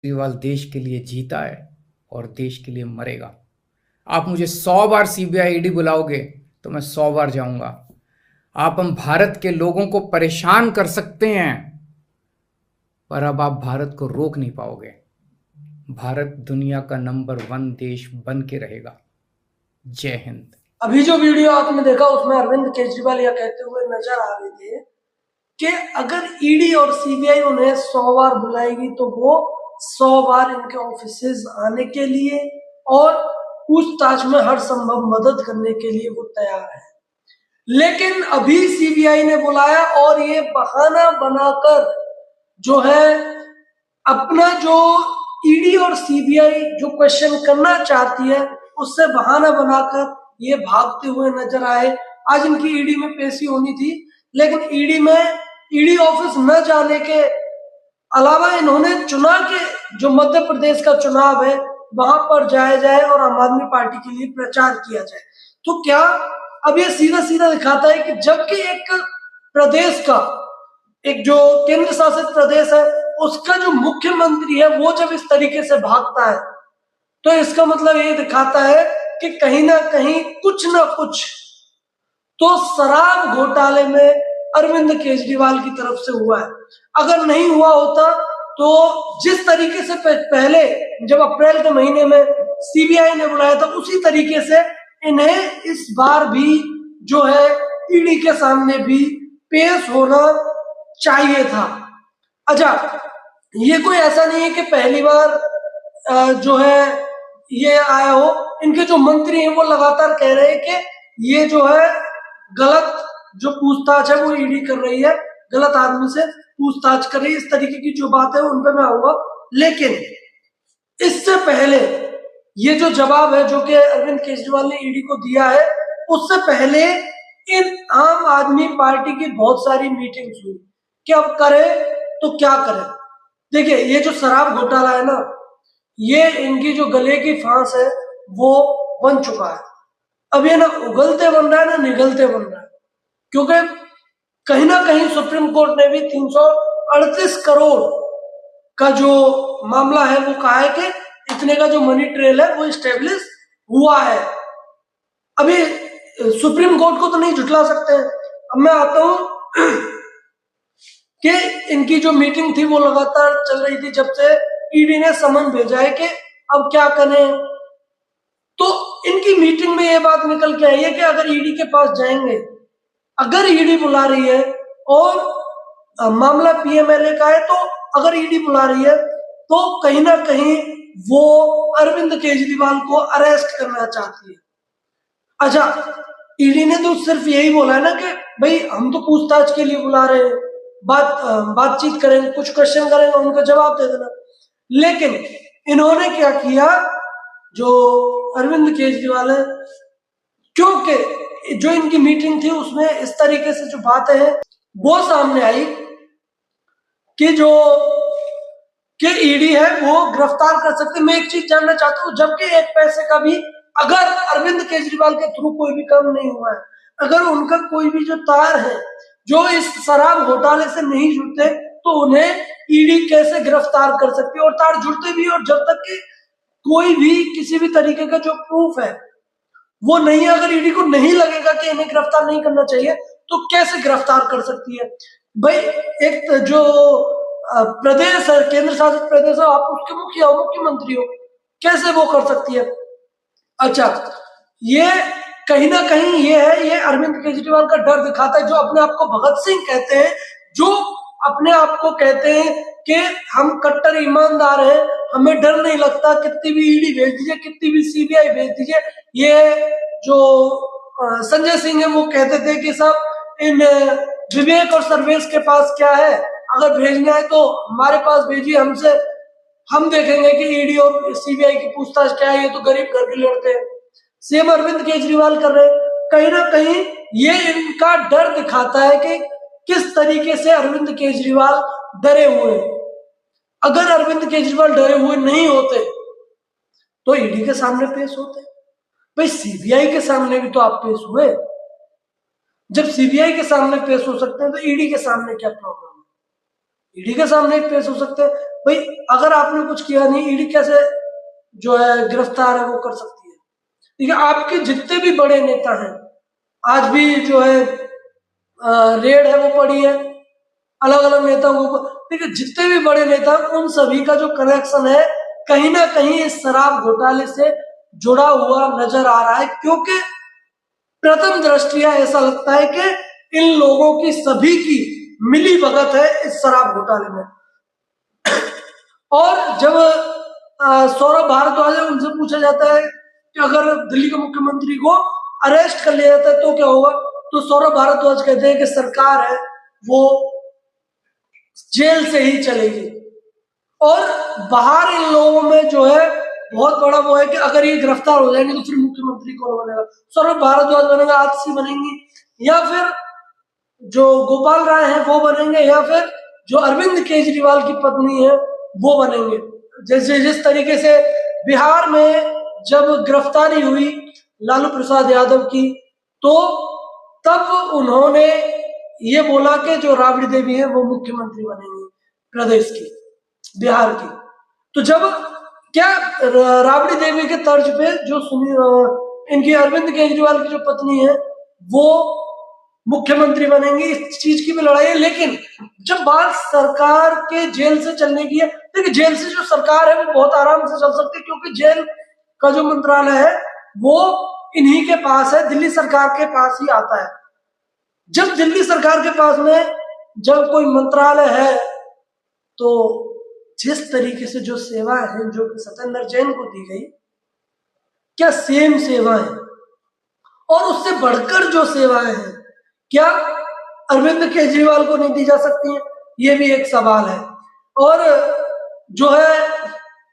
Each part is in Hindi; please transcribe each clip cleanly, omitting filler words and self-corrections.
केजरीवाल देश के लिए जीता है और देश के लिए मरेगा। आप मुझे 100 बार सीबीआई ईडी बुलाओगे तो मैं 100 बार जाऊंगा। हम भारत के लोगों को परेशान कर सकते हैं, पर अब आप भारत को रोक नहीं पाओगे। भारत दुनिया का नंबर 1 देश बन के रहेगा। जय हिंद। अभी जो वीडियो आपने देखा उसमें अरविंद केजरीवाल यह कहते हुए नजर आ रहे थे कि अगर ईडी और सीबीआई उन्हें 100 बार बुलाएगी तो वो 100 बार इनके ऑफिसेज आने के लिए और पूछताछ में हर संभव मदद करने के लिए वो तैयार है। लेकिन अभी सीबीआई ने बुलाया और ये बहाना बनाकर जो है अपना जो ईडी और सीबीआई जो क्वेश्चन करना चाहती है उससे बहाना बनाकर ये भागते हुए नजर आए। आज इनकी ईडी में पेशी होनी थी, लेकिन ईडी ऑफिस न जाने के अलावा इन्होंने चुना के जो मध्य प्रदेश का चुनाव है वहां पर जाया जाए और आम आदमी पार्टी के लिए प्रचार किया जाए। तो क्या अब ये सीधा सीधा दिखाता है कि जबकि एक प्रदेश का एक जो केंद्र शासित प्रदेश है उसका जो मुख्यमंत्री है वो जब इस तरीके से भागता है तो इसका मतलब ये दिखाता है कि कहीं ना कहीं कुछ ना कुछ तो शराब घोटाले में अरविंद केजरीवाल की तरफ से हुआ है। अगर नहीं हुआ होता तो जिस तरीके से पहले जब अप्रैल के महीने में सीबीआई ने बुलाया था उसी तरीके से इन्हें इस बार भी जो है ईडी के सामने भी पेश होना चाहिए था। अच्छा, ये कोई ऐसा नहीं है कि पहली बार जो है ये आया हो। इनके जो मंत्री हैं वो लगातार कह रहे हैं कि ये जो है गलत जो पूछताछ है वो ईडी कर रही है, गलत आदमी से पूछताछ कर रही है। इस तरीके की जो बात है उन पर मैं आऊंगा, लेकिन इससे पहले ये जो जवाब है जो कि अरविंद केजरीवाल ने ईडी को दिया है उससे पहले इन आम आदमी पार्टी की बहुत सारी मीटिंग्स हुई कि अब करें तो क्या करें। देखिए, ये जो शराब घोटाला है ना, ये इनकी जो गले की फांस है वो बन चुका है। अब ये ना उगलते बन रहा है ना निगलते बन रहा है, क्योंकि कहीं ना कहीं सुप्रीम कोर्ट ने भी 338 करोड़ का जो मामला है वो कहा है कि इतने का जो मनी ट्रेल है वो स्टेब्लिश हुआ है। अभी सुप्रीम कोर्ट को तो नहीं झुठला सकते हैं। अब मैं आता हूं कि इनकी जो मीटिंग थी वो लगातार चल रही थी जब से ईडी ने समन भेजा है कि अब क्या करें। तो इनकी मीटिंग में ये बात निकल के आई है कि अगर ईडी के पास जाएंगे, अगर ईडी बुला रही है और मामला पीएमएलए का है, तो अगर ईडी बुला रही है तो कहीं ना कहीं वो अरविंद केजरीवाल को अरेस्ट करना चाहती है। अच्छा, ईडी ने तो सिर्फ यही बोला है ना कि भाई हम तो पूछताछ के लिए बुला रहे हैं, बातचीत करेंगे, कुछ क्वेश्चन करेंगे, उनका जवाब दे देना। लेकिन इन्होंने क्या किया, जो अरविंद केजरीवाल है, क्योंकि जो इनकी मीटिंग थी उसमें इस तरीके से जो बातें हैं वो सामने आई कि जो कि ईडी है वो गिरफ्तार कर सकते। मैं एक चीज जानना चाहता हूँ, जबकि एक पैसे का भी अगर अरविंद केजरीवाल के थ्रू कोई भी काम नहीं हुआ है, अगर उनका कोई भी जो तार है जो इस शराब घोटाले से नहीं जुड़ते, तो उन्हें ईडी कैसे गिरफ्तार कर सकती है। और तार जुड़ते भी, और जब तक कि कोई भी किसी भी तरीके का जो प्रूफ है वो नहीं है, अगर ईडी को नहीं लगेगा कि इन्हें गिरफ्तार नहीं करना चाहिए, तो कैसे गिरफ्तार कर सकती है। भाई, एक जो प्रदेश है, केंद्र शासित प्रदेश है, आप उसके मुखिया हो, मुख्यमंत्री हो, कैसे वो कर सकती है। अच्छा, ये कहीं ना कहीं ये अरविंद केजरीवाल का डर दिखाता है, जो अपने आप को भगत सिंह कहते हैं, जो अपने आप को कहते हैं कि हम कट्टर ईमानदार हैं, हमें डर नहीं लगता, कितनी भी ईडी भेज दीजिए, कितनी भी सीबीआई भेज दीजिए। ये जो संजय सिंह है वो कहते थे कि साहब इन विवेक और सर्वेश के पास क्या है, अगर भेजना है तो हमारे पास भेजिए, हमसे हम देखेंगे कि ईडी और सीबीआई की पूछताछ क्या है, ये तो गरीब घर के लड़के हैं। सेम अरविंद केजरीवाल कर रहे हैं। कहीं ना कहीं ये इनका डर दिखाता है कि किस तरीके से अरविंद केजरीवाल डरे हुए हैं। अगर अरविंद केजरीवाल डरे हुए नहीं होते तो ईडी के सामने पेश होते। भाई, सीबीआई के सामने भी तो आप पेश हुए। जब सीबीआई के सामने पेश हो सकते हैं तो ईडी के सामने क्या प्रॉब्लम है। ईडी के सामने पेश हो सकते हैं। भाई अगर आपने कुछ किया नहीं, ईडी कैसे जो है गिरफ्तार है वो कर सकती है? ठीक है, आपके जितने भी बड़े नेता हैं, आज भी जो है रेड है वो पड़ी है अलग अलग नेताओं के ऊपर। ठीक है, जितने भी बड़े नेता उन सभी का जो कनेक्शन है कहीं ना कहीं इस शराब घोटाले से जुड़ा हुआ नजर आ रहा है, क्योंकि प्रथम दृष्टिया ऐसा लगता है कि इन लोगों की सभी की मिली भगत है इस शराब घोटाले में। और जब सौरभ भारद्वाज है उनसे पूछा जाता है कि अगर दिल्ली के मुख्यमंत्री को अरेस्ट कर लिया जाता है तो क्या होगा, तो सौरभ भारद्वाज कहते हैं कि सरकार है वो जेल से ही चलेगी। और बाहर इन लोगों में जो है बहुत बड़ा वो है कि अगर ये गिरफ्तार हो जाएंगे तो फिर मुख्यमंत्री कौन बनेगा? सौरभ भारद्वाज बनेगा, आतिशी बनेंगी, या फिर जो गोपाल राय है वो बनेंगे, या फिर जो अरविंद केजरीवाल की पत्नी है वो बनेंगे। जैसे जिस तरीके से बिहार में जब गिरफ्तारी हुई लालू प्रसाद यादव की, तो तब उन्होंने ये बोला कि जो राबड़ी देवी है वो मुख्यमंत्री बनेंगी प्रदेश की, बिहार की। तो जब क्या राबड़ी देवी के तर्ज पे जो इनकी अरविंद केजरीवाल की जो पत्नी है वो मुख्यमंत्री बनेंगी, इस चीज की भी लड़ाई है। लेकिन जब बात सरकार के जेल से चलने की है, देखिए जेल से जो सरकार है वो बहुत आराम से चल सकती है, क्योंकि जेल का जो मंत्रालय है वो इन्हीं के पास है, दिल्ली सरकार के पास ही आता है। जब दिल्ली सरकार के पास में जब कोई मंत्रालय है तो जिस तरीके से जो सेवा है जो सत्येंद्र जैन को दी गई, क्या सेम सेवा है और उससे बढ़कर जो सेवाएं हैं क्या अरविंद केजरीवाल को नहीं दी जा सकती है? ये भी एक सवाल है। और जो है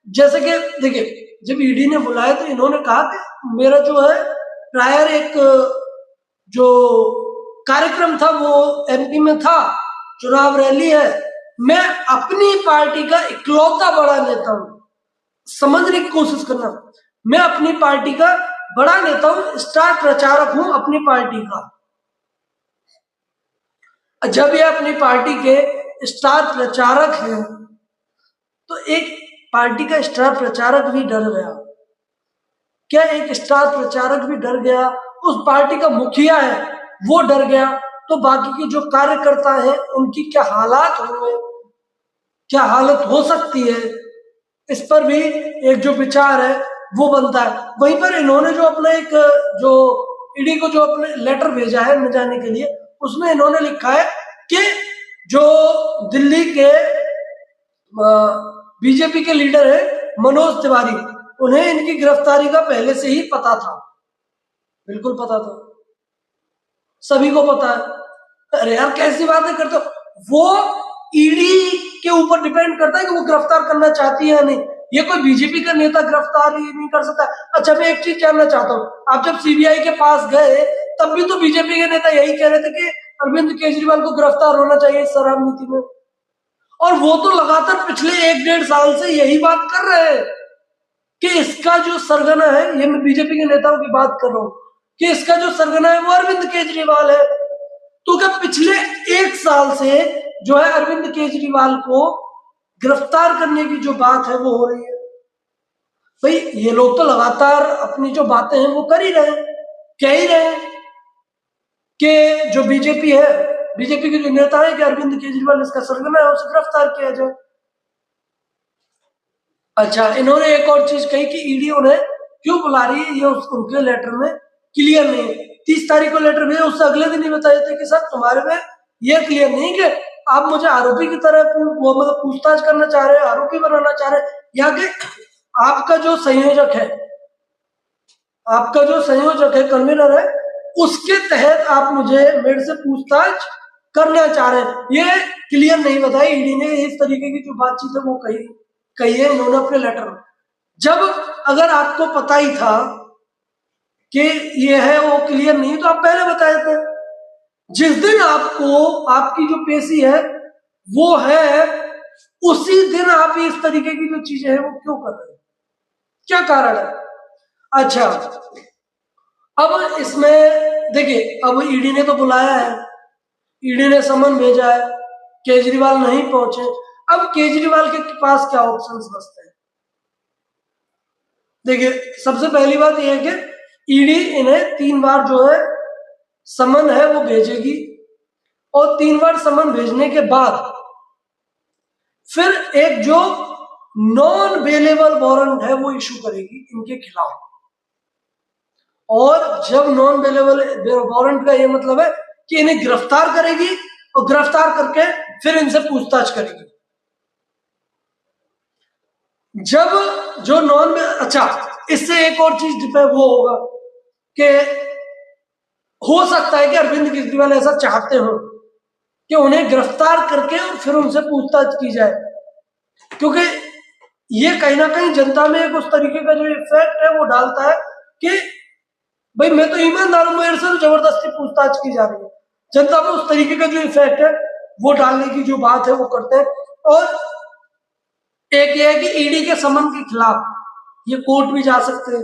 जैसे कि देखिए जब ईडी ने बुलाया तो इन्होंने कहा कि मेरा जो है प्रायर एक जो कार्यक्रम था वो एमपी में था, चुनाव रैली है, मैं अपनी पार्टी का इकलौता बड़ा नेता हूं। समझने की कोशिश करना, मैं अपनी पार्टी का बड़ा नेता हूं, स्टार प्रचारक हूं अपनी पार्टी का। जब ये अपनी पार्टी के स्टार प्रचारक हैं तो एक पार्टी का स्टार प्रचारक भी डर गया। क्या एक स्टार प्रचारक भी डर गया? उस पार्टी का मुखिया है वो डर गया, तो बाकी के जो कार्यकर्ता हैं उनकी क्या हालात होंगे, क्या हालत हो सकती है, इस पर भी एक जो विचार है वो बनता है। वहीं पर इन्होंने जो अपना एक जो ईडी को जो अपने लेटर भेजा है न जाने के लिए, उसमें इन्होंने लिखा है कि जो दिल्ली के बीजेपी के लीडर है मनोज तिवारी, उन्हें इनकी गिरफ्तारी का पहले से ही पता था, बिल्कुल पता था, सभी को पता है। अरे यार कैसी बातें करते हो? वो ईडी के ऊपर डिपेंड करता है कि वो गिरफ्तार करना चाहती है या नहीं। ये कोई बीजेपी का नेता गिरफ्तार ही नहीं कर सकता। अच्छा मैं एक चीज जानना चाहता हूँ, आप जब सीबीआई के पास गए तब भी तो बीजेपी के नेता यही कह रहे थे कि अरविंद केजरीवाल को गिरफ्तार होना चाहिए इस शराब नीति में, और वो तो लगातार पिछले 1-1.5 साल से यही बात कर रहे हैं कि इसका जो सरगना है, ये मैं बीजेपी के नेताओं की बात कर रहा हूँ, कि इसका जो सरगना है वो अरविंद केजरीवाल है। तो क्या पिछले 1 साल से जो है अरविंद केजरीवाल को गिरफ्तार करने की जो बात है वो हो रही है? भाई ये लोग तो लगातार अपनी जो बातें हैं वो कर ही रहे हैं, कह ही रहे हैं कि जो बीजेपी है, बीजेपी के जो नेता है कि अरविंद केजरीवाल इसका सरगना है, उसे गिरफ्तार किया जाए। अच्छा इन्होंने एक और चीज कही कि ईडी उन्हें क्यों बुला रही है, ये उनके लेटर में क्लियर नहीं है। 30 तारीख को लेटर भेजा, उससे अगले दिन ही बताए थे कि सर तुम्हारे में ये क्लियर नहीं कि आप मुझे आरोपी की तरह वो मतलब पूछताछ करना चाह रहे हैं, आरोपी बनाना चाह रहे हैं, या कि आपका जो संयोजक है, आपका जो संयोजक है, कन्वीनर है, उसके तहत आप मुझे मेरे से पूछताछ करना चाह रहे हैं। ये क्लियर नहीं बताई ईडी ने, इस तरीके की जो बातचीत है वो कही है इन्होंने अपने लेटर में। जब अगर आपको पता ही था कि ये है वो क्लियर नहीं तो आप पहले बताए थे। जिस दिन आपको आपकी जो पेशी है वो है, उसी दिन आप इस तरीके की जो चीजें हैं वो क्यों कर रहे हैं, क्या कारण है? अच्छा अब इसमें देखिए, अब ईडी ने तो बुलाया है, ईडी ने समन भेजा है, केजरीवाल नहीं पहुंचे। अब केजरीवाल के पास क्या ऑप्शंस बचते हैं? देखिए, सबसे पहली बात यह है कि ईडी इन्हें 3 बार जो है समन है वो भेजेगी, और 3 बार समन भेजने के बाद फिर एक जो नॉन बेलेबल वारंट है वो इशू करेगी इनके खिलाफ। और जब नॉन बेलेबल वारंट का ये मतलब है कि इन्हें गिरफ्तार करेगी, और गिरफ्तार करके फिर इनसे पूछताछ करेगी। जब जो अच्छा, इससे एक और चीज वो होगा कि हो सकता है कि अरविंद केजरीवाल ऐसा चाहते हो कि उन्हें गिरफ्तार करके और फिर उनसे पूछताछ की जाए, क्योंकि ये कहीं ना कहीं जनता में एक उस तरीके का जो इफेक्ट है वो डालता है कि भाई मैं तो ईमानदार हूं, मेरे से तो जबरदस्ती पूछताछ की जा रही है। जनता में उस तरीके का जो इफेक्ट है वो डालने की जो बात है वो करते हैं। और एक ये है कि ईडी के समन के खिलाफ ये कोर्ट भी जा सकते हैं,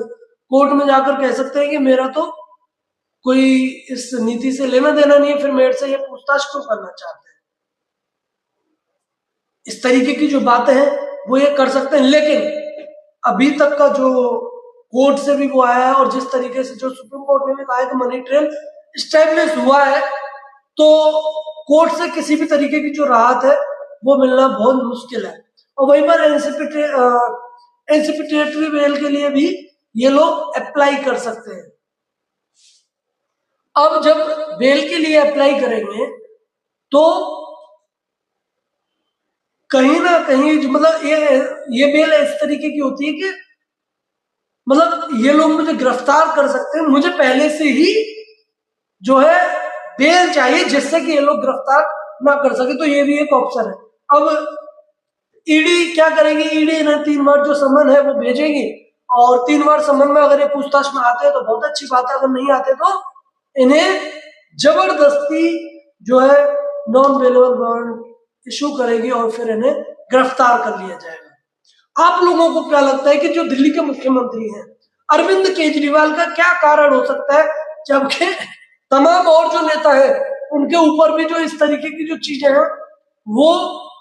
कोर्ट में जाकर कह सकते हैं कि मेरा तो कोई इस नीति से लेना देना नहीं है, फिर मेरे से ये पूछताछ क्यों करना चाहते हैं। इस तरीके की जो बातें हैं वो ये कर सकते हैं। लेकिन अभी तक का जो कोर्ट से भी वो आया है, और जिस तरीके से जो सुप्रीम कोर्ट ने भी कहा है कि मनी ट्रेल स्टेब्लिश हुआ है, तो कोर्ट से किसी भी तरीके की जो राहत है वो मिलना बहुत मुश्किल है। और वहीं पर एंसिपिटेटरी बेल के लिए भी ये लोग अप्लाई कर सकते हैं। अब जब बेल के लिए अप्लाई करेंगे तो कहीं ना कहीं मतलब ये बेल इस तरीके की होती है कि मतलब ये लोग मुझे गिरफ्तार कर सकते हैं, मुझे पहले से ही जो है बेल चाहिए जिससे कि ये लोग गिरफ्तार ना कर सके, तो ये भी एक ऑप्शन है। अब ईडी क्या करेगी? ईडी इन्हें 3 बार जो समन है वो भेजेगी, और 3 बार समन में अगर ये पूछताछ में आते हैं तो बहुत अच्छी बात है, अगर नहीं आते तो इन्हें जबरदस्ती जो है नॉन बेलेबल वारंट इशू करेगी और फिर इन्हें गिरफ्तार कर लिया जाएगा। आप लोगों को क्या लगता है कि जो दिल्ली के मुख्यमंत्री हैं अरविंद केजरीवाल का क्या कारण हो सकता है, जबकि तमाम और जो नेता है उनके ऊपर भी जो इस तरीके की जो चीजें हैं वो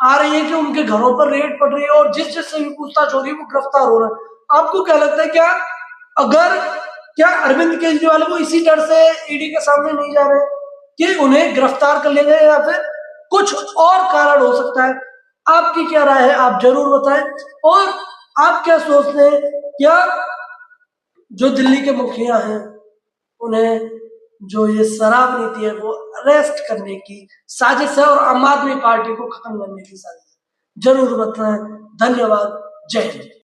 आ रही है कि उनके घरों पर रेड पड़ रही है, और जिस जिससे भी पूछताछ हो रही है वो गिरफ्तार हो रहा है। आपको क्या लगता है, क्या अरविंद केजरीवाल को इसी डर से ईडी के सामने नहीं जा रहे कि उन्हें गिरफ्तार कर लिया जाए, या फिर कुछ और कारण हो सकता है? आपकी क्या राय है आप जरूर बताएं। और आप क्या सोचते हैं, क्या जो दिल्ली के मुखिया हैं उन्हें जो ये शराब नीति है वो अरेस्ट करने की साजिश है और आम आदमी पार्टी को खत्म करने की साजिश है? जरूर बताएं। धन्यवाद। जय हिंद।